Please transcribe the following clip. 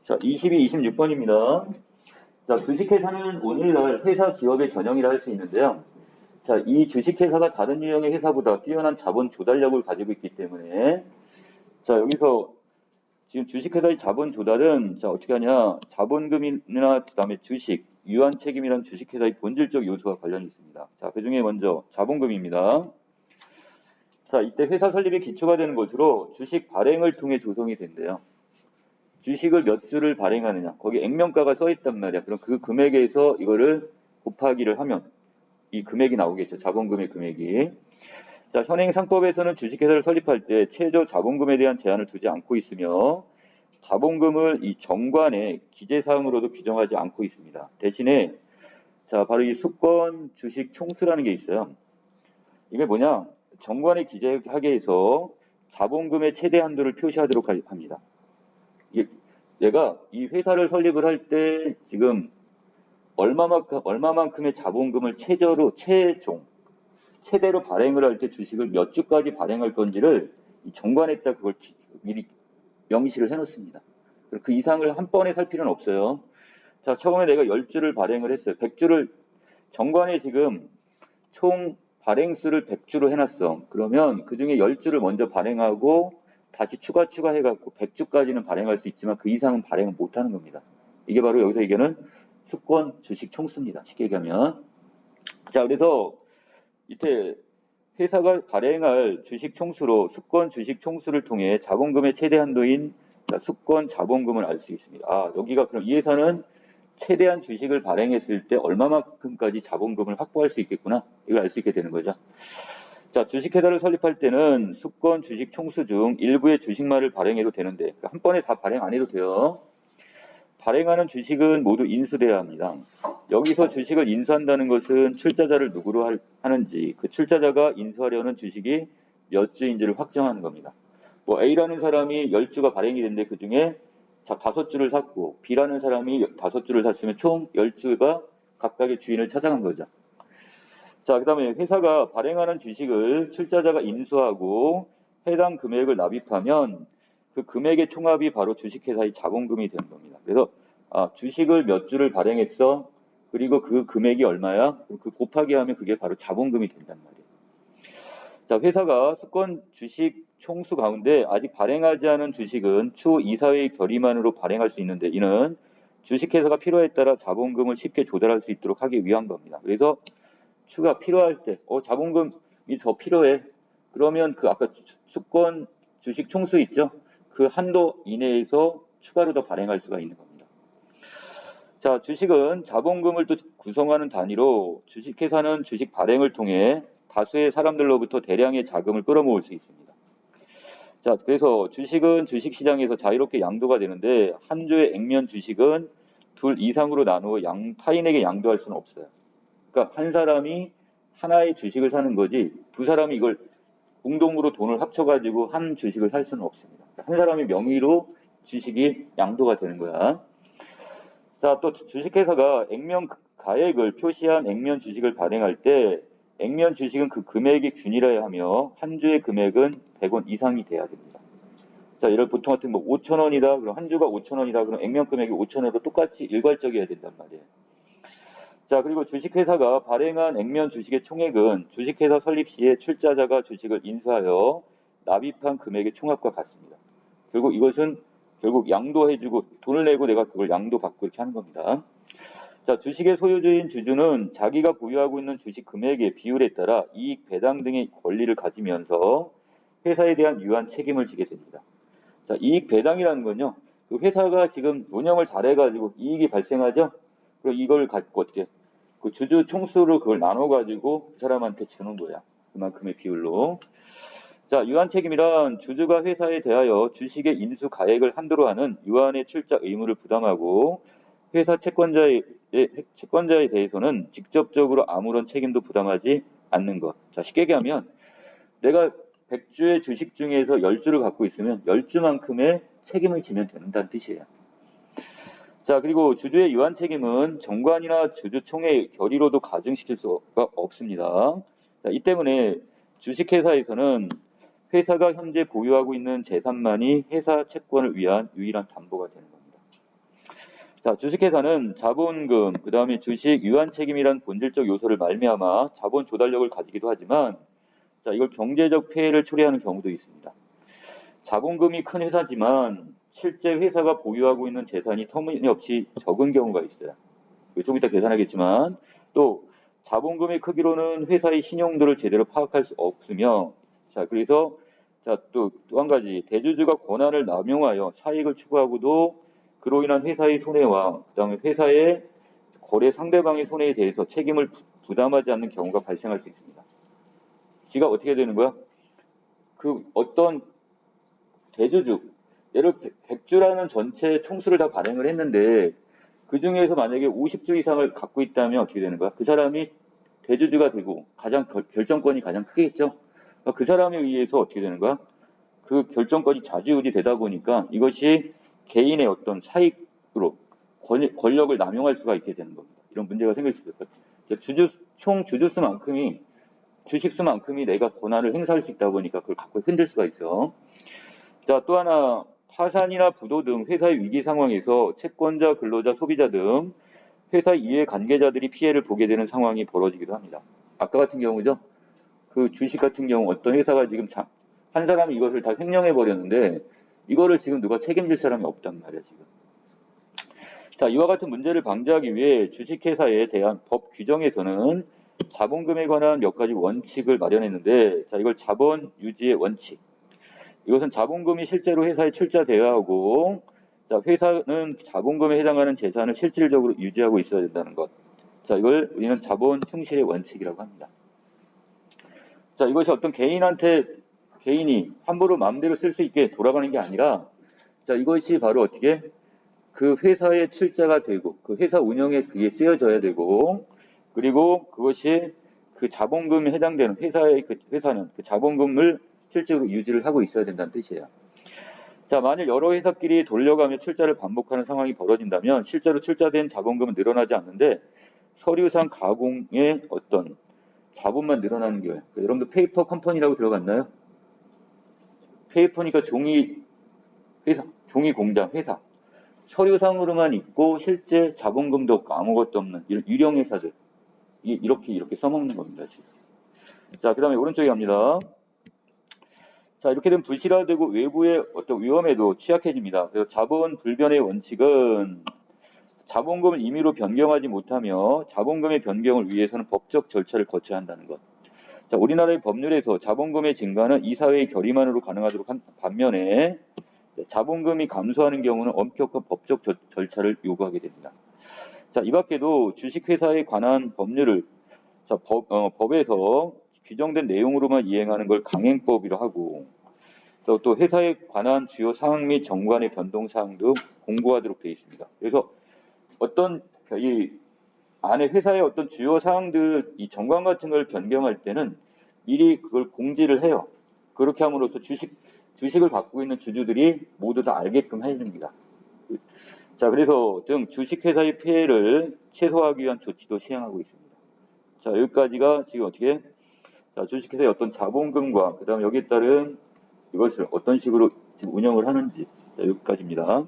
자, 22, 26번입니다. 자, 주식회사는 오늘날 회사 기업의 전형이라 할 수 있는데요. 자, 이 주식회사가 다른 유형의 회사보다 뛰어난 자본 조달력을 가지고 있기 때문에, 자, 여기서 지금 주식회사의 자본 조달은, 자, 어떻게 하냐. 자본금이나 그다음에 주식, 유한 책임이란 주식회사의 본질적 요소와 관련이 있습니다. 자, 그 중에 먼저 자본금입니다. 자, 이때 회사 설립의 기초가 되는 것으로 주식 발행을 통해 조성이 된대요. 주식을 몇 주를 발행하느냐. 거기 액면가가 써 있단 말이야. 그럼 그 금액에서 이거를 곱하기를 하면 이 금액이 나오겠죠. 자본금의 금액이. 자, 현행 상법에서는 주식회사를 설립할 때 최저 자본금에 대한 제한을 두지 않고 있으며 자본금을 이 정관의 기재사항으로도 규정하지 않고 있습니다. 대신에 자, 바로 이 수권 주식 총수라는 게 있어요. 이게 뭐냐? 정관의 기재하게해서 자본금의 최대 한도를 표시하도록 합니다. 얘가 이 회사를 설립을 할 때 지금 얼마만큼의 자본금을 최대로 발행을 할 때 주식을 몇 주까지 발행할 건지를 이 정관에다 그걸 미리 명시를 해놓습니다. 그 이상을 한 번에 살 필요는 없어요. 자, 처음에 내가 10주를 발행을 했어요. 100주를 정관에 지금 총 발행수를 100주로 해놨어. 그러면 그 중에 10주를 먼저 발행하고 다시 추가해갖고 100주까지는 발행할 수 있지만 그 이상은 발행을 못하는 겁니다. 이게 바로 여기서 얘기하는 수권 주식 총수입니다. 쉽게 얘기하면. 자, 그래서 이때 회사가 발행할 주식 총수로 수권 주식 총수를 통해 자본금의 최대 한도인 수권 자본금을 알 수 있습니다. 아, 여기가 그럼 이 회사는 최대한 주식을 발행했을 때 얼마만큼까지 자본금을 확보할 수 있겠구나. 이걸 알 수 있게 되는 거죠. 자, 주식회사를 설립할 때는 수권 주식 총수 중 일부의 주식만을 발행해도 되는데 한 번에 다 발행 안 해도 돼요. 발행하는 주식은 모두 인수돼야 합니다. 여기서 주식을 인수한다는 것은 출자자를 누구로 하는지 그 출자자가 인수하려는 주식이 몇 주인지를 확정하는 겁니다. 뭐 A라는 사람이 10주가 발행이 됐는데 그 중에 5주를 샀고 B라는 사람이 5주를 샀으면 총 10주가 각각의 주인을 찾아간 거죠. 자, 그 다음에 회사가 발행하는 주식을 출자자가 인수하고 해당 금액을 납입하면 그 금액의 총합이 바로 주식회사의 자본금이 되는 겁니다. 그래서 주식을 몇 주를 발행했어? 그리고 그 금액이 얼마야? 그 곱하기 하면 그게 바로 자본금이 된단 말이에요. 자, 회사가 수권 주식 총수 가운데 아직 발행하지 않은 주식은 추후 이사회의 결의만으로 발행할 수 있는데 이는 주식회사가 필요에 따라 자본금을 쉽게 조달할 수 있도록 하기 위한 겁니다. 그래서 추가 필요할 때 자본금이 더 필요해. 그러면 그 아까 수권 주식 총수 있죠? 그 한도 이내에서 추가로 더 발행할 수가 있는 겁니다. 자, 주식은 자본금을 또 구성하는 단위로 주식회사는 주식 발행을 통해 다수의 사람들로부터 대량의 자금을 끌어모을 수 있습니다. 자, 그래서 주식은 주식시장에서 자유롭게 양도가 되는데 한 주의 액면 주식은 둘 이상으로 나누어 타인에게 양도할 수는 없어요. 그러니까 한 사람이 하나의 주식을 사는 거지 두 사람이 이걸 공동으로 돈을 합쳐가지고 한 주식을 살 수는 없습니다. 한 사람의 명의로 주식이 양도가 되는 거야. 자, 또 주식회사가 액면 가액을 표시한 액면 주식을 발행할 때 액면 주식은 그 금액이 균일해야 하며 한 주의 금액은 100원 이상이 돼야 됩니다. 자, 예를 보통 같은 뭐 5,000원이다. 그럼 한 주가 5,000원이다. 그럼 액면 금액이 5,000원으로 똑같이 일괄적이어야 된단 말이에요. 자, 그리고 주식회사가 발행한 액면 주식의 총액은 주식회사 설립 시에 출자자가 주식을 인수하여 납입한 금액의 총합과 같습니다. 이것은 결국 양도해주고 돈을 내고 내가 그걸 양도받고 이렇게 하는 겁니다. 자, 주식의 소유주인 주주는 자기가 보유하고 있는 주식 금액의 비율에 따라 이익 배당 등의 권리를 가지면서 회사에 대한 유한 책임을 지게 됩니다. 자, 이익 배당이라는 건요. 그 회사가 지금 운영을 잘해가지고 이익이 발생하죠. 그리고 이걸 갖고 어떻게 그 주주 총수로 그걸 나눠가지고 그 사람한테 주는 거야. 그만큼의 비율로. 자, 유한 책임이란 주주가 회사에 대하여 주식의 인수 가액을 한도로 하는 유한의 출자 의무를 부담하고 회사 채권자에 대해서는 직접적으로 아무런 책임도 부담하지 않는 것. 자, 쉽게 얘기하면 내가 100주의 주식 중에서 10주를 갖고 있으면 10주만큼의 책임을 지면 된다는 뜻이에요. 자, 그리고 주주의 유한 책임은 정관이나 주주총회의 결의로도 가중시킬 수가 없습니다. 자, 이 때문에 주식회사에서는 회사가 현재 보유하고 있는 재산만이 회사 채권을 위한 유일한 담보가 되는 겁니다. 자, 주식회사는 자본금, 그 다음에 주식 유한 책임이란 본질적 요소를 말미암아 자본 조달력을 가지기도 하지만, 자, 이걸 경제적 폐해를 초래하는 경우도 있습니다. 자본금이 큰 회사지만 실제 회사가 보유하고 있는 재산이 터무니없이 적은 경우가 있어요. 좀 이따 계산하겠지만, 또 자본금의 크기로는 회사의 신용도를 제대로 파악할 수 없으며, 자, 그래서 자, 또 한 가지, 대주주가 권한을 남용하여 사익을 추구하고도 그로 인한 회사의 손해와 그다음에 회사의 거래 상대방의 손해에 대해서 책임을 부담하지 않는 경우가 발생할 수 있습니다. 지가 어떻게 되는 거야? 그 어떤 대주주, 예를 100주라는 전체 총수를 다 발행을 했는데 그 중에서 만약에 50주 이상을 갖고 있다면 어떻게 되는 거야? 그 사람이 대주주가 되고 가장 결정권이 가장 크겠죠? 그러니까 그 사람에 의해서 어떻게 되는 거야? 그 결정권이 좌지우지 되다 보니까 이것이 개인의 어떤 사익으로 권력을 남용할 수가 있게 되는 겁니다. 이런 문제가 생길 수 있거든요. 총 주주수만큼이 주식수만큼이 내가 권한을 행사할 수 있다 보니까 그걸 갖고 흔들 수가 있어. 자, 또 하나 파산이나 부도 등 회사의 위기 상황에서 채권자, 근로자, 소비자 등 회사 이해 관계자들이 피해를 보게 되는 상황이 벌어지기도 합니다. 아까 같은 경우죠. 그 주식 같은 경우 어떤 회사가 지금 한 사람이 이것을 다 횡령해 버렸는데 이거를 지금 누가 책임질 사람이 없단 말이야 지금. 자, 이와 같은 문제를 방지하기 위해 주식회사에 대한 법 규정에서는 자본금에 관한 몇 가지 원칙을 마련했는데, 자, 이걸 자본 유지의 원칙. 이것은 자본금이 실제로 회사에 출자되어야 하고, 자, 회사는 자본금에 해당하는 재산을 실질적으로 유지하고 있어야 된다는 것. 자, 이걸 우리는 자본 충실의 원칙이라고 합니다. 자, 이것이 어떤 개인이 함부로 마음대로 쓸 수 있게 돌아가는 게 아니라, 자, 이것이 바로 어떻게 그 회사의 출자가 되고 그 회사 운영에 그게 쓰여져야 되고, 그리고 그것이 그 자본금에 해당되는 회사는 그 자본금을 실제로 유지를 하고 있어야 된다는 뜻이에요. 자, 만일 여러 회사끼리 돌려가며 출자를 반복하는 상황이 벌어진다면 실제로 출자된 자본금은 늘어나지 않는데 서류상 가공의 어떤 자본만 늘어나는 거예요. 여러분들 페이퍼 컴퍼니라고 들어갔나요? 페이퍼니까 종이 공장 회사. 서류상으로만 있고 실제 자본금도 없고 아무것도 없는 유령 회사들. 이렇게 써먹는 겁니다, 지금. 자, 그 다음에 오른쪽에 갑니다. 자, 이렇게 되면 불실화되고 외부의 어떤 위험에도 취약해집니다. 그래서 자본 불변의 원칙은 자본금을 임의로 변경하지 못하며 자본금의 변경을 위해서는 법적 절차를 거쳐야 한다는 것. 자, 우리나라의 법률에서 자본금의 증가는 이사회의 결의만으로 가능하도록 한 반면에 자본금이 감소하는 경우는 엄격한 법적 절차를 요구하게 됩니다. 자, 이 밖에도 주식회사에 관한 법률을 법에서 규정된 내용으로만 이행하는 걸 강행법이라 하고, 또 회사에 관한 주요 사항 및 정관의 변동 사항도 공고하도록 되어 있습니다. 그래서 어떤 이 안에 회사의 어떤 주요 사항들 이 정관 같은 걸 변경할 때는 미리 그걸 공지를 해요. 그렇게 함으로써 주식을 갖고 있는 주주들이 모두 다 알게끔 해줍니다. 자, 그래서 등 주식회사의 피해를 최소화하기 위한 조치도 시행하고 있습니다. 자, 여기까지가 지금 어떻게 자, 주식회사의 어떤 자본금과 그 다음 여기에 따른 이것을 어떤 식으로 지금 운영을 하는지, 자, 여기까지입니다.